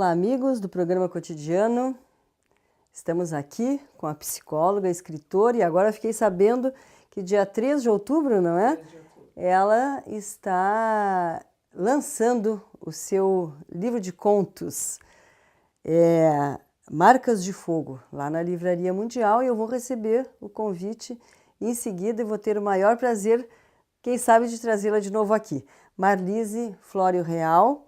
Olá, amigos do programa Cotidiano. Estamos aqui com a psicóloga, escritora, e agora fiquei sabendo que dia 3 de outubro, não é? 3 de outubro. Ela está lançando o seu livro de contos, Marcas de Fogo, lá na Livraria Mundial, e eu vou receber o convite em seguida e vou ter o maior prazer, quem sabe, de trazê-la de novo aqui. Marlise Flório Real,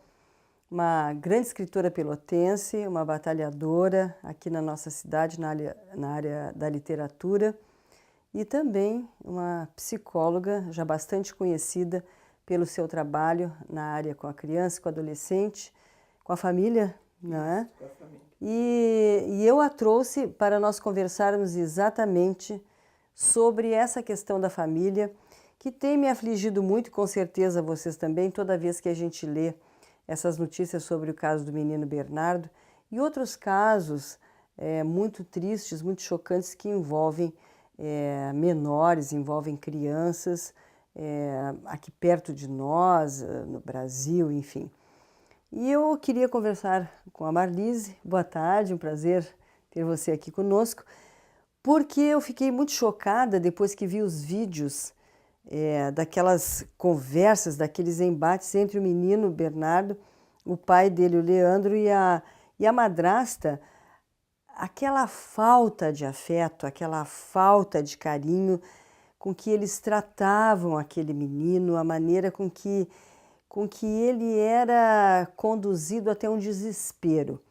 uma grande escritora pelotense, uma batalhadora aqui na nossa cidade, na área da literatura, e também uma psicóloga já bastante conhecida pelo seu trabalho na área com a criança, com o adolescente, com a família, não é? Com a família. E eu a trouxe para nós conversarmos exatamente sobre essa questão da família, que tem me afligido muito, com certeza vocês também, toda vez que a gente lê essas notícias sobre o caso do menino Bernardo e outros casos muito tristes, muito chocantes que envolvem menores, envolvem crianças aqui perto de nós, no Brasil, enfim. E eu queria conversar com a Marlise. Boa tarde, um prazer ter você aqui conosco, porque eu fiquei muito chocada depois que vi os vídeos daquelas conversas, daqueles embates entre o menino Bernardo, o pai dele, o Leandro, e a madrasta, aquela falta de afeto, aquela falta de carinho com que eles tratavam aquele menino, a maneira com que ele era conduzido até um desespero.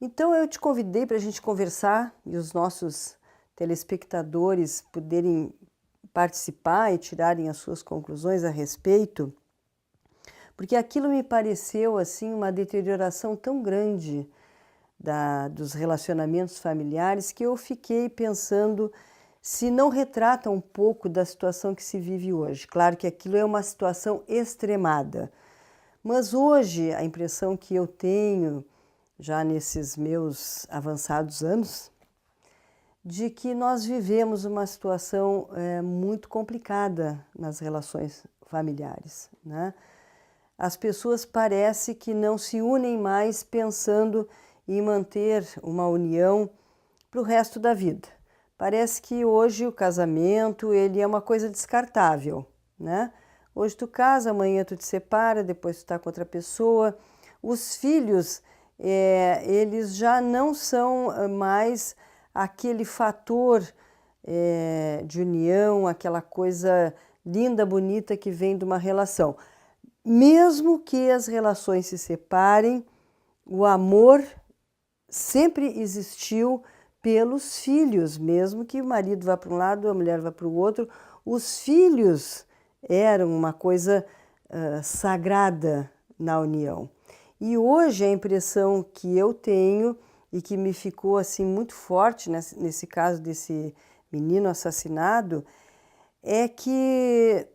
Então eu te convidei para a gente conversar e os nossos telespectadores poderem participar e tirarem as suas conclusões a respeito, porque aquilo me pareceu assim uma deterioração tão grande dos relacionamentos familiares que eu fiquei pensando se não retrata um pouco da situação que se vive hoje. Claro que aquilo é uma situação extremada, mas hoje a impressão que eu tenho, já nesses meus avançados anos, de que nós vivemos uma situação muito complicada nas relações familiares, né? As pessoas parece que não se unem mais pensando em manter uma união para o resto da vida. Parece que hoje o casamento ele é uma coisa descartável, né? Hoje tu casa, amanhã tu te separa, depois tu está com outra pessoa. Os filhos, eles já não são mais aquele fator de união, aquela coisa linda, bonita que vem de uma relação. Mesmo que as relações se separem, o amor sempre existiu pelos filhos, mesmo que o marido vá para um lado, a mulher vá para o outro. Os filhos eram uma coisa sagrada na união. E hoje a impressão que eu tenho e que me ficou assim muito forte nesse caso desse menino assassinado é que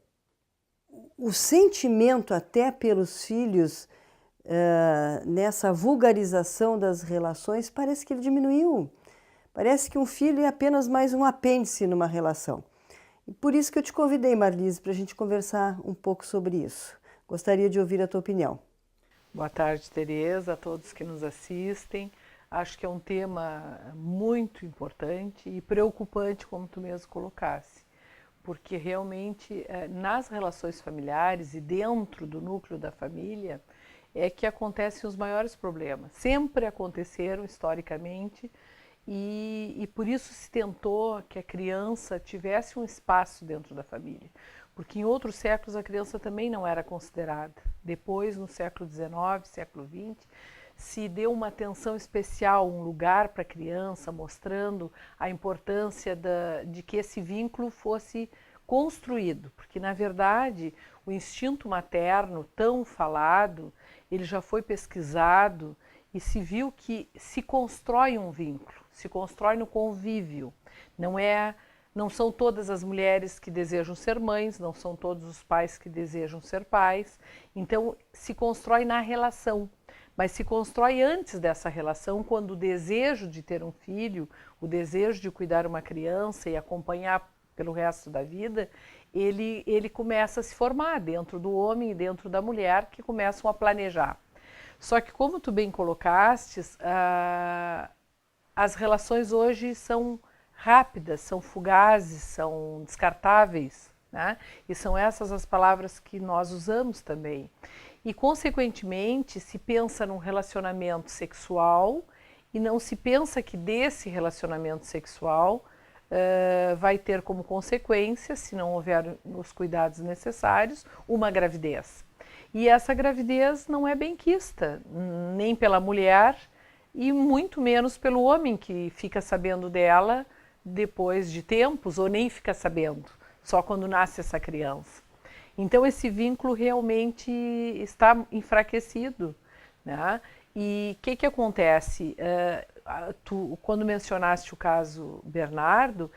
o sentimento até pelos filhos nessa vulgarização das relações parece que ele diminuiu. Parece que um filho é apenas mais um apêndice numa relação. E por isso que eu te convidei, Marlise, para a gente conversar um pouco sobre isso. Gostaria de ouvir a tua opinião. Boa tarde, Tereza, a todos que nos assistem. Acho que é um tema muito importante e preocupante, como tu mesmo colocasse, porque realmente nas relações familiares e dentro do núcleo da família é que acontecem os maiores problemas. Sempre aconteceram historicamente e por isso se tentou que a criança tivesse um espaço dentro da família, porque em outros séculos a criança também não era considerada. Depois, no século XIX, século XX, se deu uma atenção especial, um lugar para a criança, mostrando a importância de que esse vínculo fosse construído, porque na verdade o instinto materno tão falado, ele já foi pesquisado e se viu que se constrói um vínculo, se constrói no convívio. Não são todas as mulheres que desejam ser mães, não são todos os pais que desejam ser pais, então se constrói na relação. Mas se constrói antes dessa relação, quando o desejo de ter um filho, o desejo de cuidar uma criança e acompanhar pelo resto da vida, ele começa a se formar dentro do homem e dentro da mulher, que começam a planejar. Só que, como tu bem colocastes, as relações hoje são rápidas, são fugazes, são descartáveis, né? E são essas as palavras que nós usamos também. E, consequentemente, se pensa num relacionamento sexual e não se pensa que desse relacionamento sexual vai ter como consequência, se não houver os cuidados necessários, uma gravidez. E essa gravidez não é benquista, nem pela mulher e muito menos pelo homem, que fica sabendo dela depois de tempos ou nem fica sabendo, só quando nasce essa criança. Então esse vínculo realmente está enfraquecido, né? E o que acontece? Tu, quando mencionaste o caso Bernardo,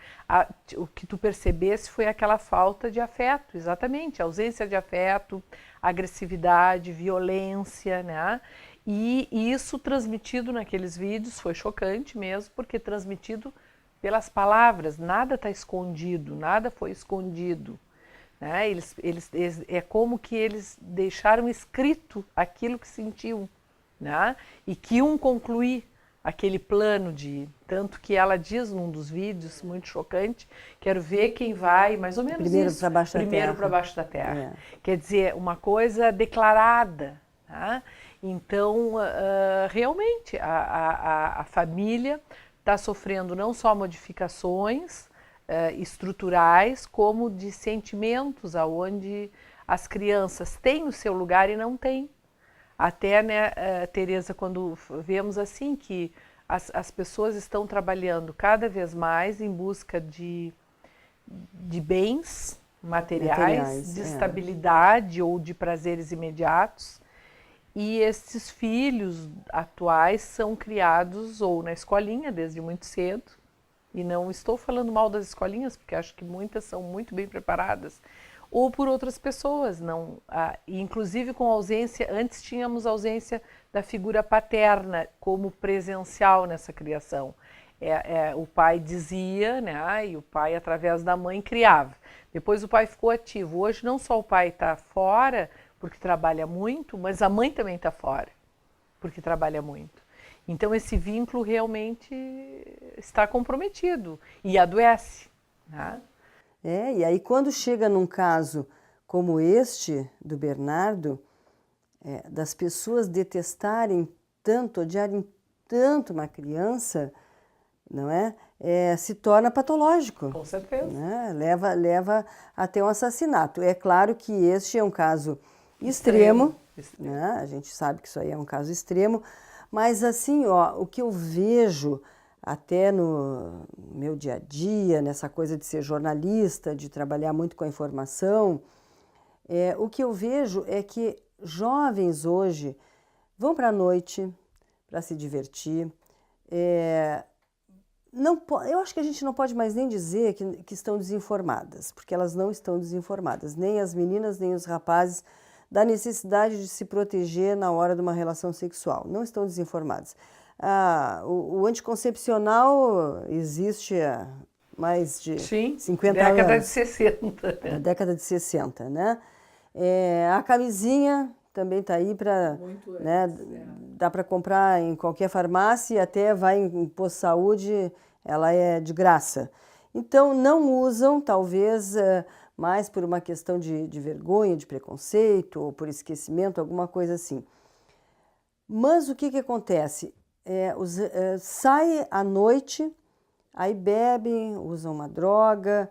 o que tu percebesse foi aquela falta de afeto, exatamente, ausência de afeto, agressividade, violência, né? E isso transmitido naqueles vídeos foi chocante mesmo, porque transmitido pelas palavras, nada está escondido, nada foi escondido. Né? É como que eles deixaram escrito aquilo que sentiam, né? E que iam concluir aquele plano de... Tanto que ela diz num dos vídeos, muito chocante, quero ver quem vai, mais ou menos primeiro isso. Para baixo Primeiro para baixo da terra. É. Quer dizer, uma coisa declarada. Tá? Então, realmente, a família está sofrendo não só modificações estruturais, como de sentimentos, aonde as crianças têm o seu lugar e não têm. Até, né, Tereza, quando vemos assim que as pessoas estão trabalhando cada vez mais em busca de bens materiais, de estabilidade ou de prazeres imediatos, e esses filhos atuais são criados ou na escolinha desde muito cedo, e não estou falando mal das escolinhas, porque acho que muitas são muito bem preparadas, ou por outras pessoas, não, inclusive com ausência, antes tínhamos ausência da figura paterna como presencial nessa criação. O pai dizia, né, e o pai através da mãe criava. Depois o pai ficou ativo. Hoje não só o pai está fora, porque trabalha muito, mas a mãe também está fora, porque trabalha muito. Então esse vínculo realmente está comprometido e adoece, né? E aí quando chega num caso como este do Bernardo, das pessoas detestarem tanto, odiarem tanto uma criança, não é? Se torna patológico. Com certeza. Né? Leva até um assassinato. É claro que este é um caso extremo. Né? A gente sabe que isso aí é um caso extremo, mas assim, ó, o que eu vejo até no meu dia a dia, nessa coisa de ser jornalista, de trabalhar muito com a informação, o que eu vejo é que jovens hoje vão para a noite para se divertir. Eu acho que a gente não pode mais nem dizer que estão desinformadas, porque elas não estão desinformadas, nem as meninas, nem os rapazes, da necessidade de se proteger na hora de uma relação sexual. Não estão desinformadas. O anticoncepcional existe há mais de 50 anos. Década de 60. Na década de 60, né? A camisinha também está aí para... Né, dá para comprar em qualquer farmácia, até vai em posto de saúde, ela é de graça. Então, não usam, talvez, mais por uma questão de vergonha, de preconceito, ou por esquecimento, alguma coisa assim. Mas o que acontece? Sai à noite, aí bebem, usam uma droga,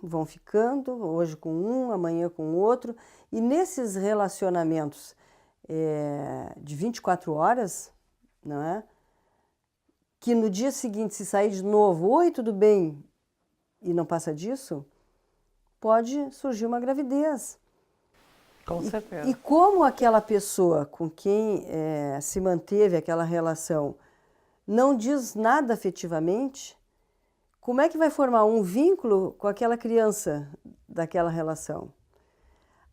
vão ficando, hoje com um, amanhã com o outro, e nesses relacionamentos de 24 horas, não é? Que no dia seguinte, se sair de novo, oi, tudo bem, e não passa disso, pode surgir uma gravidez. Com certeza. E como aquela pessoa com quem se manteve aquela relação não diz nada afetivamente, como é que vai formar um vínculo com aquela criança daquela relação?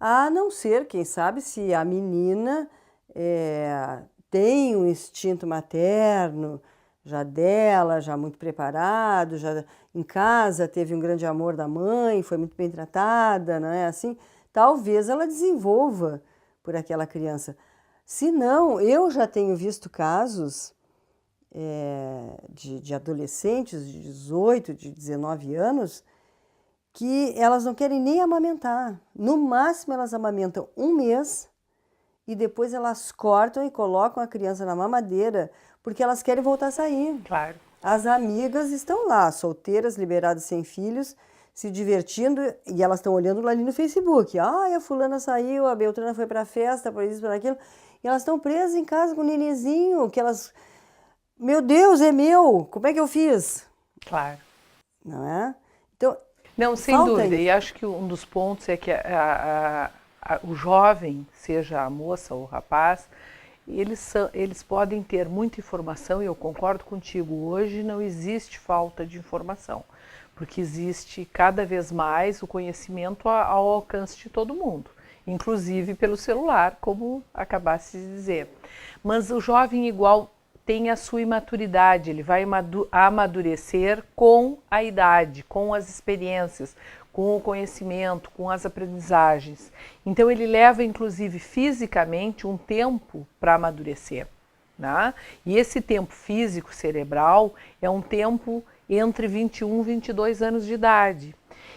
A não ser, quem sabe, se a menina tem um instinto materno, já muito preparado, já em casa teve um grande amor da mãe, foi muito bem tratada, não é assim? Talvez ela desenvolva por aquela criança. Se não, eu já tenho visto casos de adolescentes de 18, de 19 anos, que elas não querem nem amamentar. No máximo, elas amamentam um mês e depois elas cortam e colocam a criança na mamadeira porque elas querem voltar a sair. Claro. As amigas estão lá, solteiras, liberadas, sem filhos, se divertindo, e elas estão olhando lá ali no Facebook. Ah, a fulana saiu, a Beltrana foi para a festa, por isso, por aquilo. E elas estão presas em casa com o nenenzinho, que elas... Meu Deus, é meu! Como é que eu fiz? Claro. Não é? Então, não, sem dúvida. E acho que um dos pontos é que o jovem, seja a moça ou o rapaz, eles podem ter muita informação, e eu concordo contigo, hoje não existe falta de informação, porque existe cada vez mais o conhecimento ao alcance de todo mundo, inclusive pelo celular, como acabaste de dizer. Mas o jovem igual tem a sua imaturidade, ele vai amadurecer com a idade, com as experiências, com o conhecimento, com as aprendizagens. Então ele leva, inclusive, fisicamente um tempo para amadurecer, né? E esse tempo físico cerebral é um tempo entre 21 e 22 anos de idade.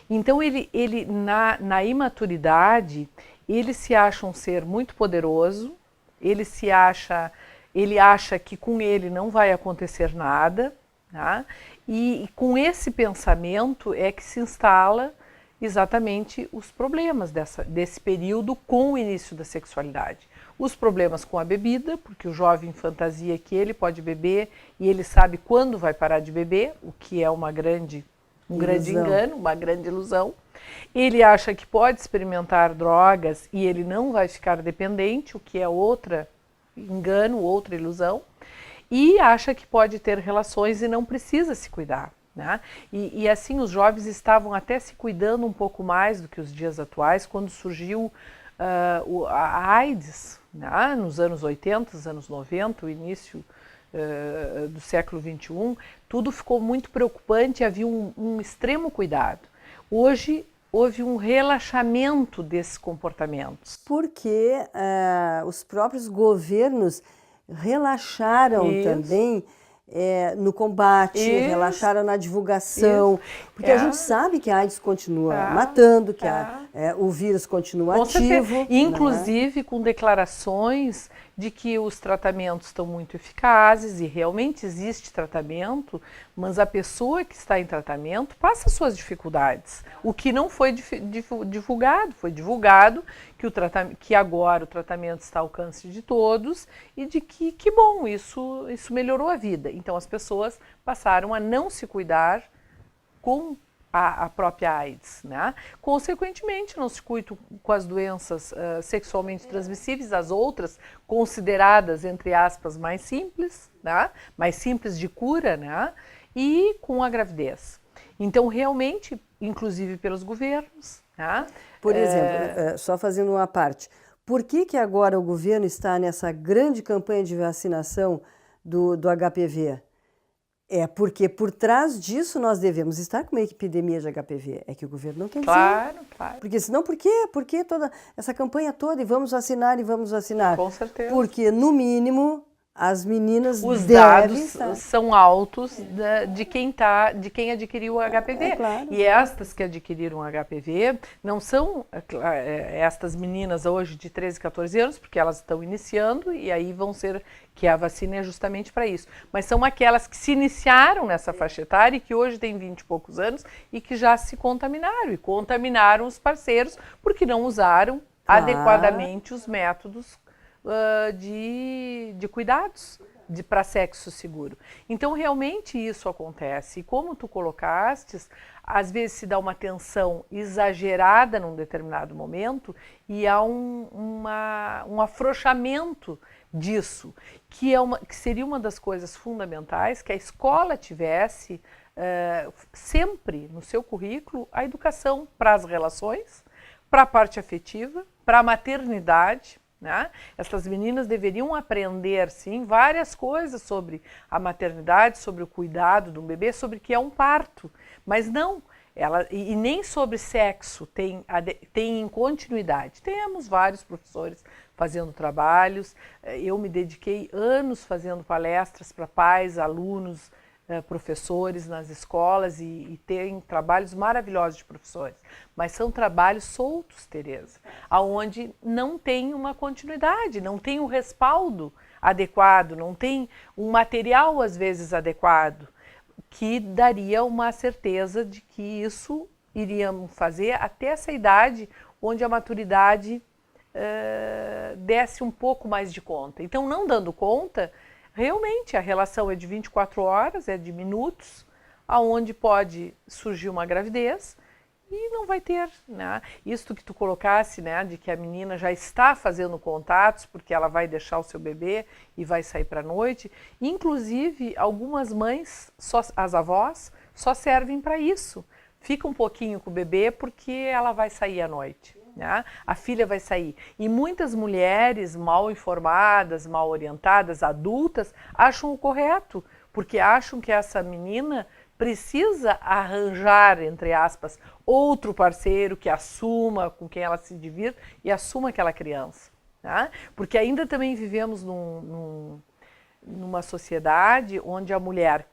Então ele na imaturidade, ele se acha um ser muito poderoso, ele acha que com ele não vai acontecer nada, né? E com esse pensamento é que se instala exatamente os problemas desse período com o início da sexualidade. Os problemas com a bebida, porque o jovem fantasia que ele pode beber e ele sabe quando vai parar de beber, o que é um grande engano, uma grande ilusão. Ele acha que pode experimentar drogas e ele não vai ficar dependente, o que é outro engano, outra ilusão. E acha que pode ter relações e não precisa se cuidar, né? E assim os jovens estavam até se cuidando um pouco mais do que os dias atuais, quando surgiu a AIDS, né? Nos anos 80, nos anos 90, o início do século XXI, tudo ficou muito preocupante, havia um extremo cuidado. Hoje houve um relaxamento desses comportamentos. Porque os próprios governos relaxaram também no combate, relaxaram na divulgação, porque a gente sabe que a AIDS continua matando, que o vírus continua ativo. Inclusive com declarações de que os tratamentos estão muito eficazes, e realmente existe tratamento, mas a pessoa que está em tratamento passa suas dificuldades. O que não foi divulgado, foi divulgado que agora o tratamento está ao alcance de todos e de que bom, isso melhorou a vida. Então as pessoas passaram a não se cuidar com a própria AIDS, né? Consequentemente, não se cuidam com as doenças sexualmente transmissíveis, as outras consideradas, entre aspas, mais simples, né? Mais simples de cura, né? E com a gravidez. Então, realmente, inclusive pelos governos, né? Por exemplo, só fazendo uma parte, por que agora o governo está nessa grande campanha de vacinação do HPV? É porque por trás disso nós devemos estar com uma epidemia de HPV. É que o governo não quer dizer. Claro. Porque senão, por quê? Por que toda essa campanha toda e vamos vacinar e vamos vacinar? Com certeza. Porque, no mínimo, as meninas os dados são altos de quem adquiriu o HPV. É claro. E estas que adquiriram o HPV não são estas meninas hoje de 13, 14 anos, porque elas estão iniciando e aí vão ser, que a vacina é justamente para isso. Mas são aquelas que se iniciaram nessa faixa etária e que hoje têm 20 e poucos anos e que já se contaminaram. E contaminaram os parceiros porque não usaram adequadamente os métodos de cuidados para sexo seguro. Então, realmente isso acontece. E como tu colocastes, às vezes se dá uma tensão exagerada num determinado momento e há um afrouxamento disso, que seria uma das coisas fundamentais que a escola tivesse sempre no seu currículo a educação para as relações, para a parte afetiva, para a maternidade, né? Essas meninas deveriam aprender, sim, várias coisas sobre a maternidade, sobre o cuidado do bebê, sobre o que é um parto. Mas não, E nem sobre sexo tem continuidade. Temos vários professores fazendo trabalhos, eu me dediquei anos fazendo palestras para pais, alunos, professores nas escolas e tem trabalhos maravilhosos de professores, mas são trabalhos soltos, Tereza, aonde não tem uma continuidade, não tem um respaldo adequado, não tem um material às vezes adequado, que daria uma certeza de que isso iríamos fazer até essa idade onde a maturidade desse um pouco mais de conta. Então, não dando conta, realmente a relação é de 24 horas, é de minutos, aonde pode surgir uma gravidez e não vai ter, né? Isso que tu colocasse, né, de que a menina já está fazendo contatos porque ela vai deixar o seu bebê e vai sair para a noite. Inclusive, algumas mães, as avós, só servem para isso. Fica um pouquinho com o bebê porque ela vai sair à noite, né? A filha vai sair. E muitas mulheres mal informadas, mal orientadas, adultas, acham o correto, porque acham que essa menina precisa arranjar, entre aspas, outro parceiro que assuma, com quem ela se divirta e assuma aquela criança, né? Porque ainda também vivemos numa sociedade onde a mulher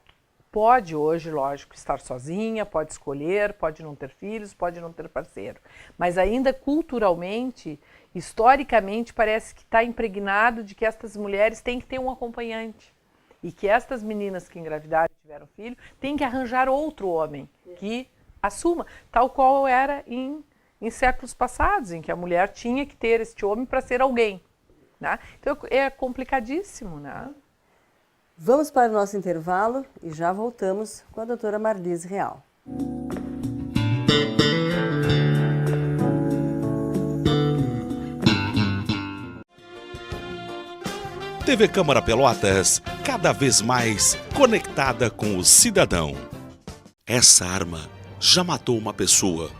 pode hoje, lógico, estar sozinha, pode escolher, pode não ter filhos, pode não ter parceiro. Mas ainda culturalmente, historicamente, parece que está impregnado de que estas mulheres têm que ter um acompanhante. E que estas meninas que engravidaram e tiveram filho têm que arranjar outro homem que assuma, tal qual era em séculos passados, em que a mulher tinha que ter este homem para ser alguém, né? Então é complicadíssimo, né? Vamos para o nosso intervalo e já voltamos com a doutora Marlise Real. TV Câmara Pelotas, cada vez mais conectada com o cidadão. Essa arma já matou uma pessoa.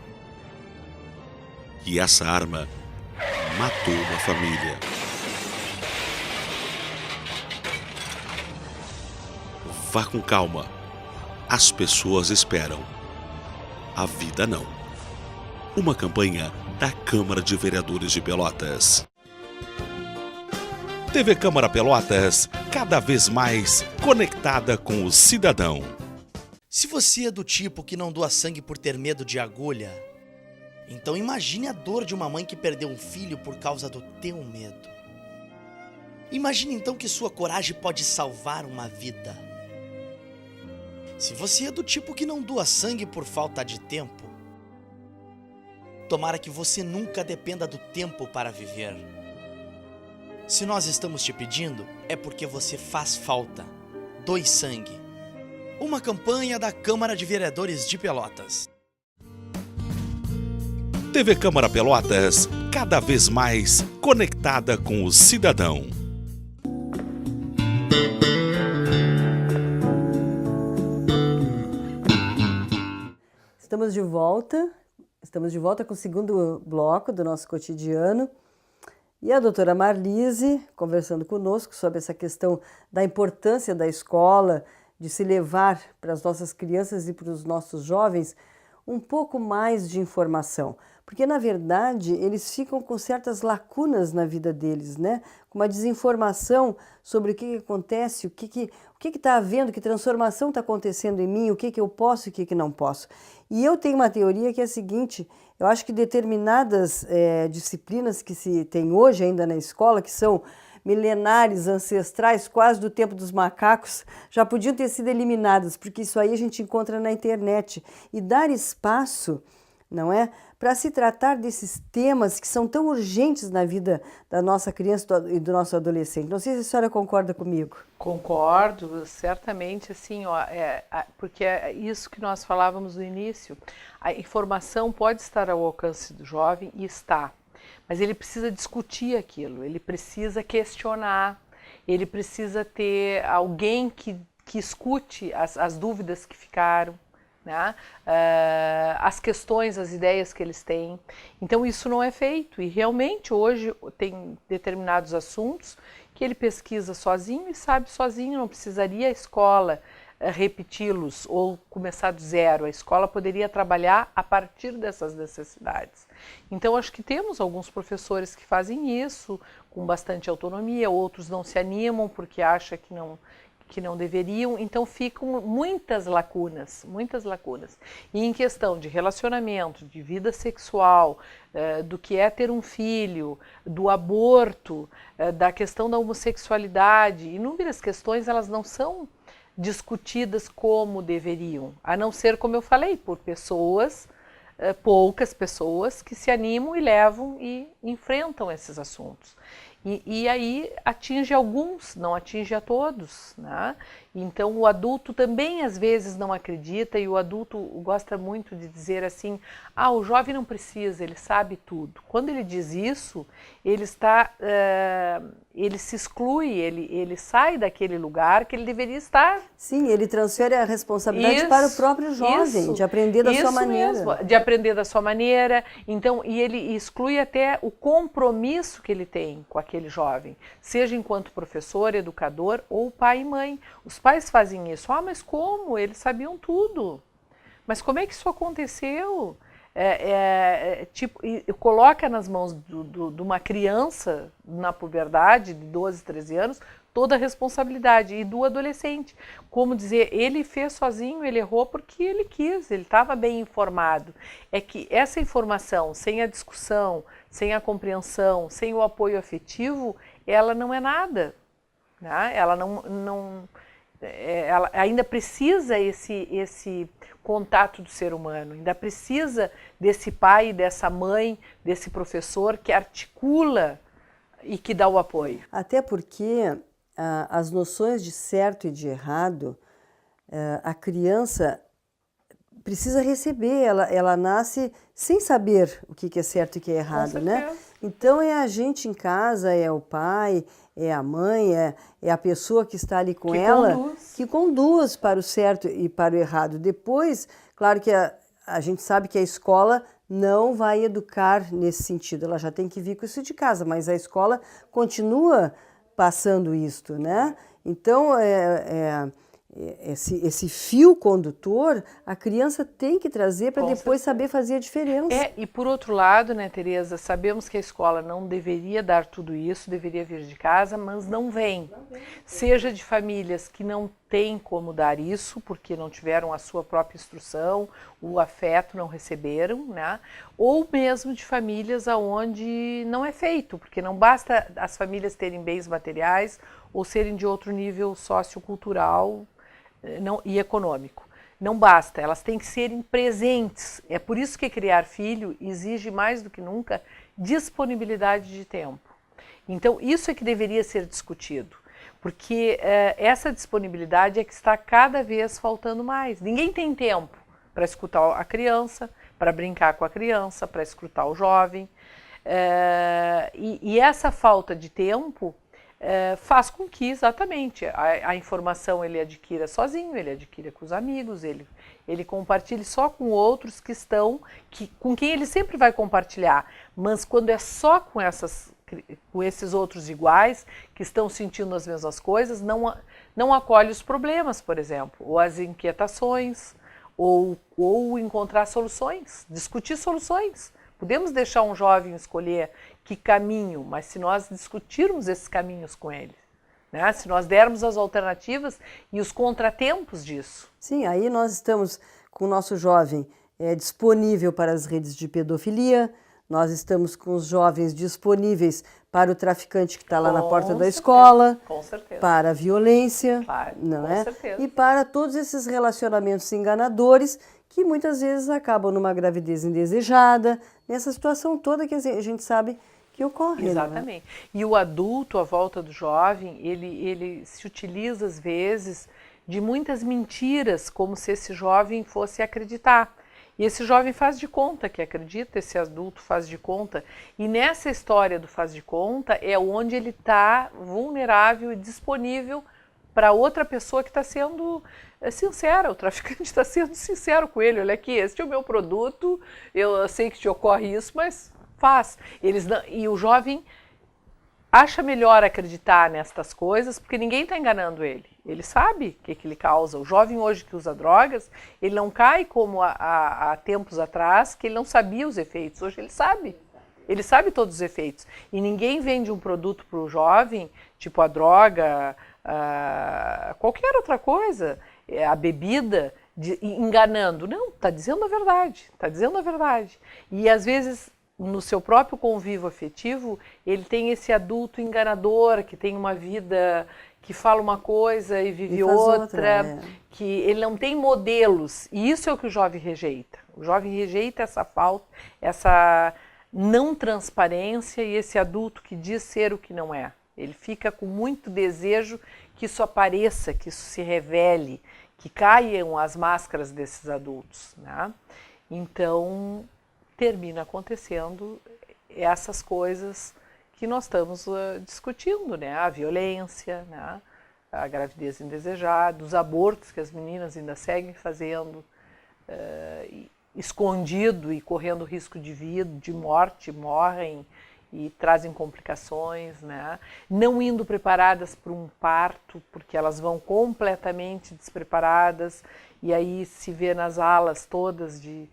E essa arma matou uma família. Vá com calma. As pessoas esperam. A vida não. Uma campanha da Câmara de Vereadores de Pelotas. TV Câmara Pelotas, cada vez mais conectada com o cidadão. Se você é do tipo que não doa sangue por ter medo de agulha, então imagine a dor de uma mãe que perdeu um filho por causa do teu medo. Imagine então que sua coragem pode salvar uma vida. Se você é do tipo que não doa sangue por falta de tempo, tomara que você nunca dependa do tempo para viver. Se nós estamos te pedindo, é porque você faz falta. Doe sangue. Uma campanha da Câmara de Vereadores de Pelotas. TV Câmara Pelotas, cada vez mais conectada com o cidadão. Estamos de volta com o segundo bloco do nosso cotidiano. E a doutora Marlise conversando conosco sobre essa questão da importância da escola, de se levar para as nossas crianças e para os nossos jovens um pouco mais de informação. Porque, na verdade, eles ficam com certas lacunas na vida deles, né? Com uma desinformação sobre o que acontece, o que está havendo, que transformação está acontecendo em mim, o que eu posso e o que não posso. E eu tenho uma teoria que é a seguinte: eu acho que determinadas disciplinas que se tem hoje ainda na escola, que são milenares, ancestrais, quase do tempo dos macacos, já podiam ter sido eliminadas, porque isso aí a gente encontra na internet. E dar espaço, não é, para se tratar desses temas que são tão urgentes na vida da nossa criança e do nosso adolescente. Não sei se a senhora concorda comigo. Concordo, certamente, assim, ó, porque é isso que nós falávamos no início. A informação pode estar ao alcance do jovem e está, mas ele precisa discutir aquilo, ele precisa questionar, ele precisa ter alguém que escute as dúvidas que ficaram, né? As questões, as ideias que eles têm. Então isso não é feito, e realmente hoje tem determinados assuntos que ele pesquisa sozinho e sabe sozinho, não precisaria a escola repeti-los ou começar do zero. A escola poderia trabalhar a partir dessas necessidades. Então, acho que temos alguns professores que fazem isso com bastante autonomia, outros não se animam porque acham que não deveriam, então ficam muitas lacunas. E em questão de relacionamento, de vida sexual, do que é ter um filho, do aborto, da questão da homossexualidade, inúmeras questões, elas não são discutidas como deveriam, a não ser, como eu falei, por pessoas, poucas pessoas que se animam e levam e enfrentam esses assuntos. E aí atinge alguns, não atinge a todos, né? Então o adulto também às vezes não acredita e o adulto gosta muito de dizer assim, o jovem não precisa, ele sabe tudo. Quando ele diz isso, ele se exclui, ele sai daquele lugar que ele deveria estar. Sim, ele transfere a responsabilidade para o próprio jovem, de aprender da sua maneira. Mesmo, de aprender da sua maneira. Então, e ele exclui até o compromisso que ele tem com aquele jovem, seja enquanto professor, educador ou pai e mãe. Os pais fazem isso. Mas como? Eles sabiam tudo. Mas como é que isso aconteceu? Coloca nas mãos de uma criança na puberdade, de 12, 13 anos, toda a responsabilidade, e do adolescente. Como dizer, ele fez sozinho, ele errou porque ele quis, ele estava bem informado. É que essa informação, sem a discussão, sem a compreensão, sem o apoio afetivo, ela não é nada. Né? Ela ela ainda precisa esse contato do ser humano, ainda precisa desse pai e dessa mãe, desse professor que articula e que dá o apoio. Até porque as noções de certo e de errado, a criança precisa receber, ela nasce sem saber o que é certo e o que é errado, né? Então é a gente em casa, é o pai, é a mãe, é a pessoa que está ali com ela, que conduz para o certo e para o errado. Depois, claro que a gente sabe que a escola não vai educar nesse sentido, ela já tem que vir com isso de casa, mas a escola continua passando isto, né? Então, esse fio condutor, a criança tem que trazer para depois saber fazer a diferença. E por outro lado, né, Tereza, sabemos que a escola não deveria dar tudo isso, deveria vir de casa, mas não vem. Seja de famílias que não têm como dar isso, porque não tiveram a sua própria instrução, o afeto não receberam, né? Ou mesmo de famílias onde não é feito, porque não basta as famílias terem bens materiais ou serem de outro nível sociocultural e econômico. Não basta, elas têm que serem presentes. É por isso que criar filho exige mais do que nunca disponibilidade de tempo. Então, isso é que deveria ser discutido, porque essa disponibilidade é que está cada vez faltando mais. Ninguém tem tempo para escutar a criança, para brincar com a criança, para escutar o jovem. E essa falta de tempo faz com que, exatamente, a informação ele adquira sozinho, ele adquira com os amigos, ele compartilhe só com outros com quem ele sempre vai compartilhar. Mas quando é só com esses outros iguais, que estão sentindo as mesmas coisas, não acolhe os problemas, por exemplo, ou as inquietações, ou encontrar soluções, discutir soluções. Podemos deixar um jovem escolher que caminho, mas se nós discutirmos esses caminhos com ele, né? Se nós dermos as alternativas e os contratempos disso. Sim, aí nós estamos com o nosso jovem disponível para as redes de pedofilia, nós estamos com os jovens disponíveis para o traficante que está lá na porta da escola, para a violência, não é? E para todos esses relacionamentos enganadores que muitas vezes acabam numa gravidez indesejada, nessa situação toda que a gente sabe que ocorre. Exatamente. Né? E o adulto, à volta do jovem, ele se utiliza às vezes de muitas mentiras, como se esse jovem fosse acreditar. E esse jovem faz de conta que acredita, esse adulto faz de conta. E nessa história do faz de conta é onde ele está vulnerável e disponível para outra pessoa que está sendo sincera. O traficante está sendo sincero com ele. Olha aqui, este é o meu produto, eu sei que te ocorre isso, mas faz. E o jovem acha melhor acreditar nestas coisas, porque ninguém está enganando ele. Ele sabe o que ele causa. O jovem hoje que usa drogas, ele não cai como há tempos atrás, que ele não sabia os efeitos. Hoje ele sabe. Ele sabe todos os efeitos. E ninguém vende um produto para o jovem, tipo a droga, qualquer outra coisa, a bebida, enganando. Não, está dizendo a verdade. Está dizendo a verdade. E às vezes, no seu próprio convívio afetivo, ele tem esse adulto enganador, que tem uma vida, que fala uma coisa e vive outra, que ele não tem modelos. E isso é o que o jovem rejeita. O jovem rejeita essa falta, essa não transparência e esse adulto que diz ser o que não é. Ele fica com muito desejo que isso apareça, que isso se revele, que caiam as máscaras desses adultos, né? Então, termina acontecendo essas coisas que nós estamos discutindo, né? A violência, né? A gravidez indesejada, os abortos que as meninas ainda seguem fazendo, escondido e correndo risco de vida, de morte, morrem e trazem complicações, né? Não indo preparadas para um parto, porque elas vão completamente despreparadas, e aí se vê nas alas todas de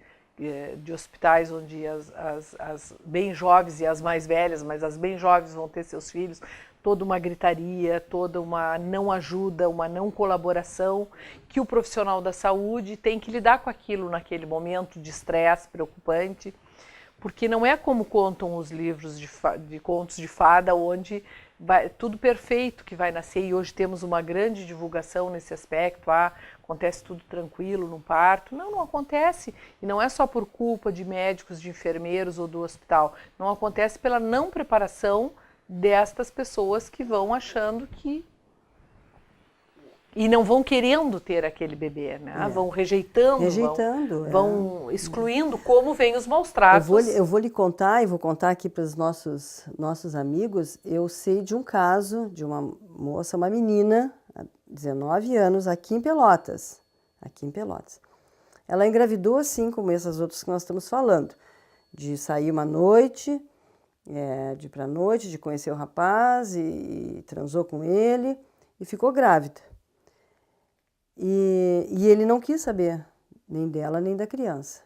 hospitais onde as bem jovens e as mais velhas, mas as bem jovens vão ter seus filhos, toda uma gritaria, toda uma não ajuda, uma não colaboração, que o profissional da saúde tem que lidar com aquilo naquele momento de estresse preocupante, porque não é como contam os livros de contos de fada, onde tudo perfeito que vai nascer, e hoje temos uma grande divulgação nesse aspecto, acontece tudo tranquilo no parto. Não, não acontece, e não é só por culpa de médicos, de enfermeiros ou do hospital, não acontece pela não preparação destas pessoas que vão achando que... E não vão querendo ter aquele bebê, né? Vão rejeitando, vão excluindo, como vem os maus tratos. Eu vou lhe contar, e vou contar aqui para os nossos amigos, eu sei de um caso de uma moça, uma menina, 19 anos, aqui em Pelotas. Ela engravidou assim, como essas outras que nós estamos falando, de sair uma noite, de ir para a noite, de conhecer o rapaz, e transou com ele, e ficou grávida. E ele não quis saber, nem dela, nem da criança.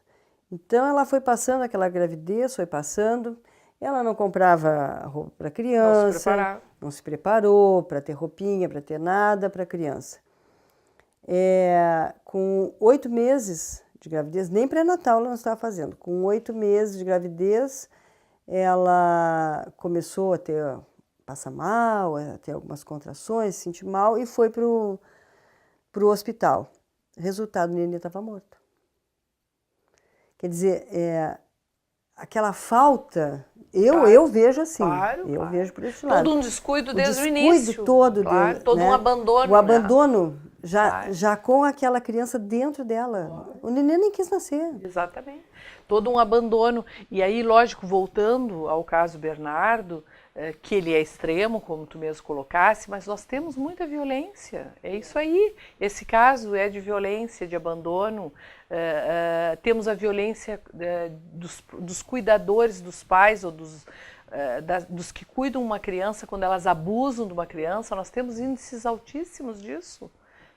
Então, ela foi passando aquela gravidez, foi passando, ela não comprava roupa para a criança, não se preparou para ter roupinha, para ter nada para a criança. Com 8 meses de gravidez, nem pré-natal ela não estava fazendo, com 8 meses de gravidez, ela começou a passar mal, a ter algumas contrações, se sentir mal, e foi para o hospital. Resultado, o neném estava morto. Quer dizer, aquela falta, eu vejo assim, eu vejo por esse lado. Todo um descuido desde o início. O descuido todo. Todo um abandono. O abandono, já com aquela criança dentro dela. O neném nem quis nascer. Exatamente. Todo um abandono. E aí, lógico, voltando ao caso Bernardo, que ele é extremo, como tu mesmo colocasse, mas nós temos muita violência, é isso aí. Esse caso é de violência, de abandono, temos a violência dos cuidadores, dos pais ou dos que cuidam uma criança, quando elas abusam de uma criança, nós temos índices altíssimos disso.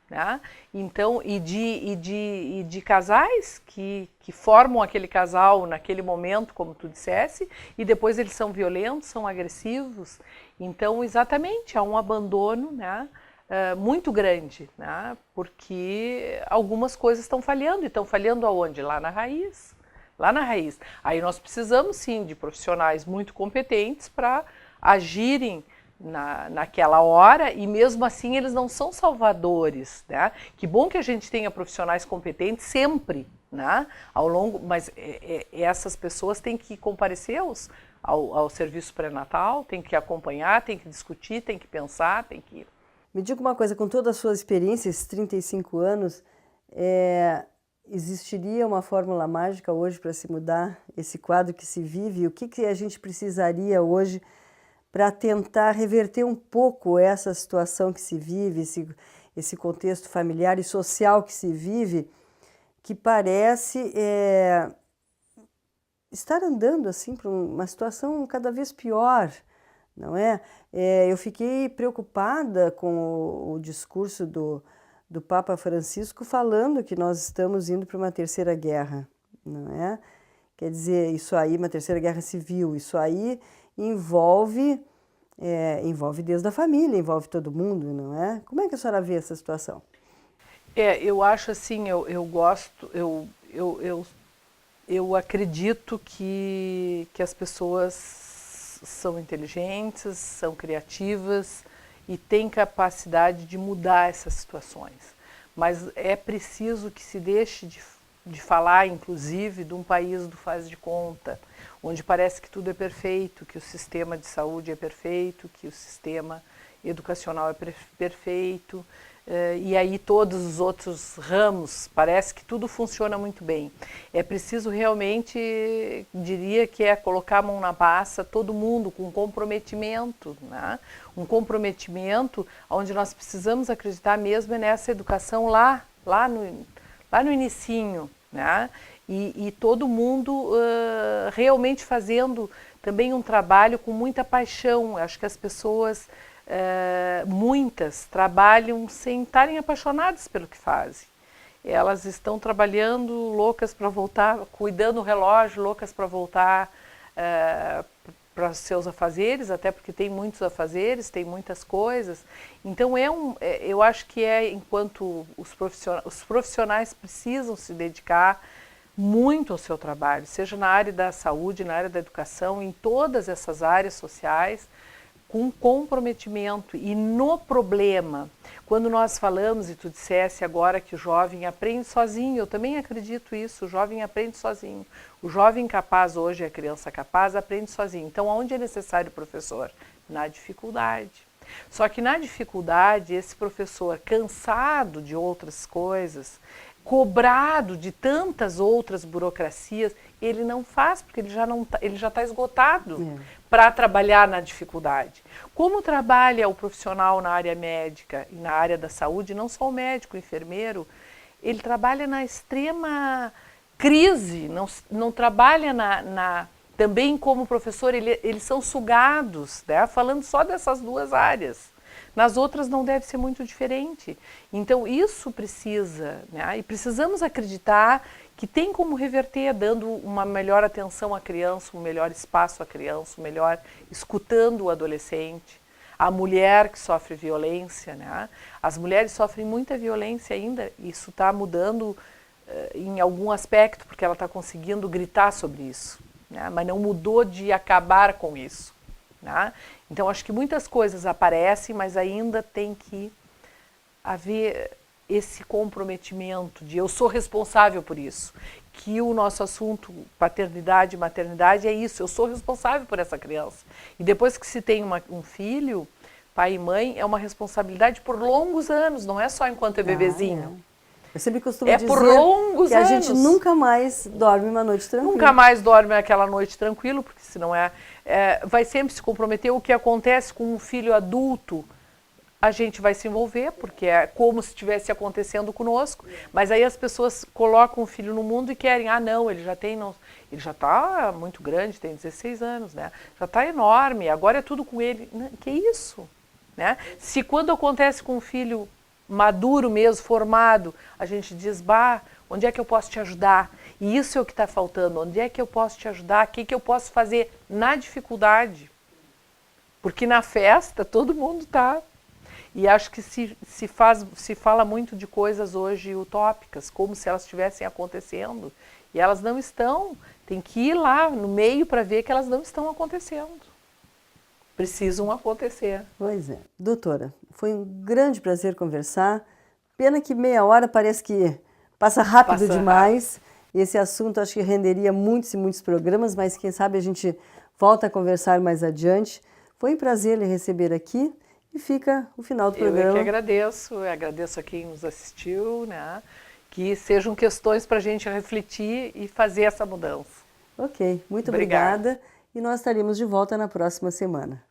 Né? Então, e de casais que formam aquele casal naquele momento, como tu dissesse, e depois eles são violentos, são agressivos. Então, exatamente, há um abandono, né, muito grande, né, porque algumas coisas estão falhando, e estão falhando aonde? Lá na raiz. Lá na raiz. Aí nós precisamos, sim, de profissionais muito competentes para agirem naquela hora, e mesmo assim eles não são salvadores, né? Que bom que a gente tenha profissionais competentes sempre, né? Ao longo, mas essas pessoas têm que comparecer ao serviço pré-natal, têm que acompanhar, têm que discutir, têm que pensar, têm que... Me diga uma coisa, com toda a sua experiência, esses 35 anos, existiria uma fórmula mágica hoje para se mudar esse quadro que se vive? O que a gente precisaria hoje para tentar reverter um pouco essa situação que se vive, esse contexto familiar e social que se vive, que parece estar andando assim para uma situação cada vez pior, não é? Eu fiquei preocupada com o discurso do Papa Francisco falando que nós estamos indo para uma terceira guerra, não é? Quer dizer, isso aí, uma terceira guerra civil, isso aí envolve desde a família, envolve todo mundo, não é? Como é que a senhora vê essa situação? Eu acho assim, eu acredito que as pessoas são inteligentes, são criativas e têm capacidade de mudar essas situações. Mas é preciso que se deixe de falar, inclusive, de um país do faz de conta, onde parece que tudo é perfeito, que o sistema de saúde é perfeito, que o sistema educacional é perfeito, e aí todos os outros ramos, parece que tudo funciona muito bem. É preciso realmente, diria que colocar a mão na massa, todo mundo com comprometimento, né? Um comprometimento onde nós precisamos acreditar mesmo nessa educação lá no inicinho, né? E todo mundo realmente fazendo também um trabalho com muita paixão. Acho que as pessoas, muitas, trabalham sem estarem apaixonadas pelo que fazem. Elas estão trabalhando loucas para voltar, cuidando do relógio, loucas para voltar para os seus afazeres, até porque tem muitos afazeres, tem muitas coisas. Então eu acho que enquanto os profissionais precisam se dedicar muito ao seu trabalho, seja na área da saúde, na área da educação, em todas essas áreas sociais, com comprometimento e no problema. Quando nós falamos, e tu dissesse agora que o jovem aprende sozinho, eu também acredito isso, o jovem aprende sozinho. O jovem capaz hoje, a criança capaz, aprende sozinho. Então, onde é necessário o professor? Na dificuldade. Só que na dificuldade, esse professor, cansado de outras coisas, cobrado de tantas outras burocracias, ele não faz, porque ele já está esgotado para trabalhar na dificuldade. Como trabalha o profissional na área médica e na área da saúde, não só o médico, o enfermeiro, ele trabalha na extrema crise, não trabalha também como professor, eles são sugados, né? Falando só dessas duas áreas. Nas outras não deve ser muito diferente. Então isso precisa, né? E precisamos acreditar que tem como reverter, dando uma melhor atenção à criança, um melhor espaço à criança, escutando o adolescente, a mulher que sofre violência, né? As mulheres sofrem muita violência ainda, isso está mudando em algum aspecto, porque ela está conseguindo gritar sobre isso, né? Mas não mudou de acabar com isso, né? Então, acho que muitas coisas aparecem, mas ainda tem que haver esse comprometimento de eu sou responsável por isso. Que o nosso assunto paternidade e maternidade é isso, eu sou responsável por essa criança. E depois que se tem um filho, pai e mãe, é uma responsabilidade por longos anos, não é só enquanto é bebezinho. Eu sempre costumo dizer por longos que a anos. gente nunca mais dorme uma noite tranquila. Nunca mais dorme aquela noite tranquilo, porque senão vai sempre se comprometer. O que acontece com um filho adulto, a gente vai se envolver, porque é como se estivesse acontecendo conosco. Mas aí as pessoas colocam o filho no mundo e querem, não, ele já está muito grande, tem 16 anos, né? Já está enorme, agora é tudo com ele. Que isso? Né? Se quando acontece com um filho maduro mesmo, formado, a gente diz, onde é que eu posso te ajudar? E isso é o que está faltando, onde é que eu posso te ajudar? O que eu posso fazer na dificuldade? Porque na festa todo mundo está. E acho que se fala muito de coisas hoje utópicas, como se elas estivessem acontecendo. E elas não estão, tem que ir lá no meio para ver que elas não estão acontecendo. Precisam acontecer. Pois é. Doutora, foi um grande prazer conversar. Pena que meia hora parece que passa rápido demais. Esse assunto acho que renderia muitos e muitos programas, mas quem sabe a gente volta a conversar mais adiante. Foi um prazer lhe receber aqui e fica o final do programa. Eu que agradeço a quem nos assistiu, né? Que sejam questões para a gente refletir e fazer essa mudança. Ok, muito obrigada. E nós estaremos de volta na próxima semana.